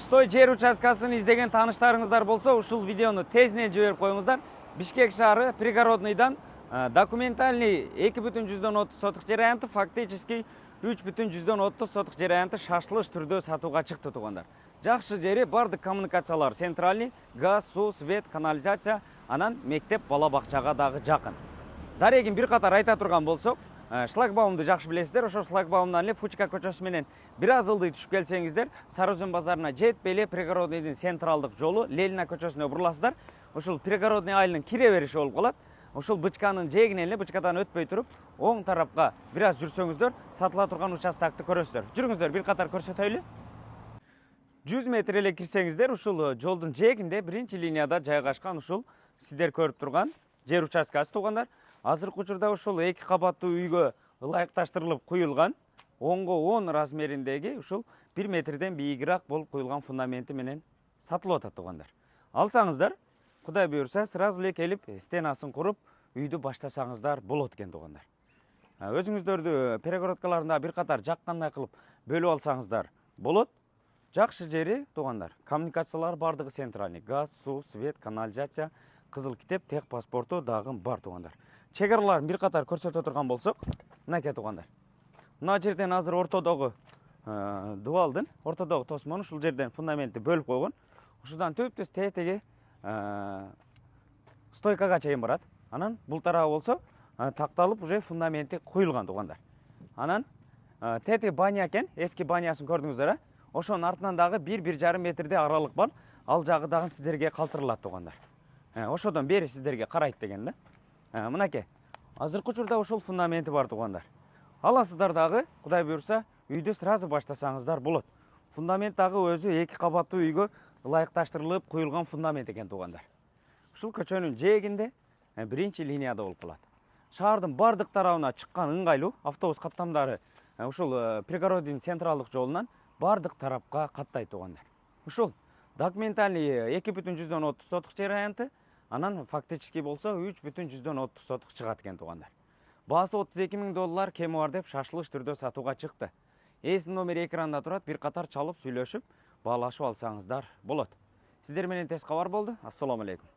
Стой жер участкасын издеген тааныштарыңыздар болсо, ушул видеону тезинен жиберип коюңуздар. Бишкек шаары пригородныйдан документальный 2,30 соток жер аянты, фактически 3,30 соток жер аянты шашлыш түрдө сатууга чыкты туугандар. Жакшы жери, бардык коммуникациялар центральный, газ, суу, свет, канализация, анан мектеп, бала бакчага дагы жакын. Дарегин бир катар айта турган болсок, шлагбаумду жакшы билесиздер. Ошо шлагбаумдан эле Фучка көчөсү менен бир аз ылдый түшүп келсеңиздер, Сары Өзөн базарына жетпей эле пригородныйдын централдык жолу Ленина көчөсүнө буруласыздар. Ушул пригородный айылынын кире бериши болуп калат. Ушул бычканын жээгинен эле, бычкадан өтпөй туруп, оң тарапка бир аз жүрсөңүздөр, сатыла турган участокты көрөсүздөр. Жүрүңүздөр, бир катар көрсөтөйлү. 100 метр эле кирсеңиздер, ушул жолдун жээгинде биринчи линияда жайгашкан ушул сиздер көрүп турган жер участкасы туугандар. Азыркы учурда ушул 2 кабаттуу үйгө ылайыкташтырылып куюлган, 10го 10 размериндеги ушул 1 метрден бийигирээк болуп куюлган фундаменти менен сатылып атат туугандар. Алсаңыздар, Кудай буйрса, сразу эле келип стенасын куруп, үйдү баштасаңыздар болот экен туугандар. Өзүңүздөрдү перегородкаларында бир катар жаккандай кылып бөлүп алсаңыздар болот. Жакшы жери туугандар. Коммуникациялар бардыгы центральный, газ, суу, свет, канализация, кызыл китеп, тех паспорту дагы бар туугандар. Чек араларын бир катар көрсөтө турган болсок, мынакей туугандар. Мына жерден азыр ортодогу дубалдын, ортодогу тосмонун ушул жерден фундаментти бөлүп койгон. Ушудан түптүз тетеги стойкага чейин барат. Анан бул тарабы болсо такталып уже фундаменти куюлган туугандар. Анан тетеги баня экен, эски банясын көрдүңүздөр, ошонун артынан дагы 1-1,5 метрде аралык бар. Ал жагы дагы сиздерге калтырылат туугандар. Ошодон бери сиздерге карайт деген да. Мынакей, азыркы учурда ушул фундаменти бар туугандар. Аласыздар дагы, Кудай буйрса, үйдү сразу баштасаңыздар болот. Фундамент дагы өзү 2 кабаттуу үйгө ылайыкташтырылып куюлган фундамент экен туугандар. Ушул көчөнүн жээгинде биринчи линияда болуп калат. Шаардын бардык тарабына чыккан ыңгайлуу автобус каттамдары ушул пригородный централдык жолунан бардык тарапка каттайт туугандар. Ушул документальный 2,30 соток жер аянты, анан фактически болсо 3,30 соток чыгат экен туугандар. Баасы $32,000 кеми бар деп шашлыш түрдө сатууга чыкты. Эсин номери экранда турат, бир катар чалып сүйлөшүп, баалашып алсаңыздар болот. Сиздер менен тез кабар болду. Ассаламу алейкум.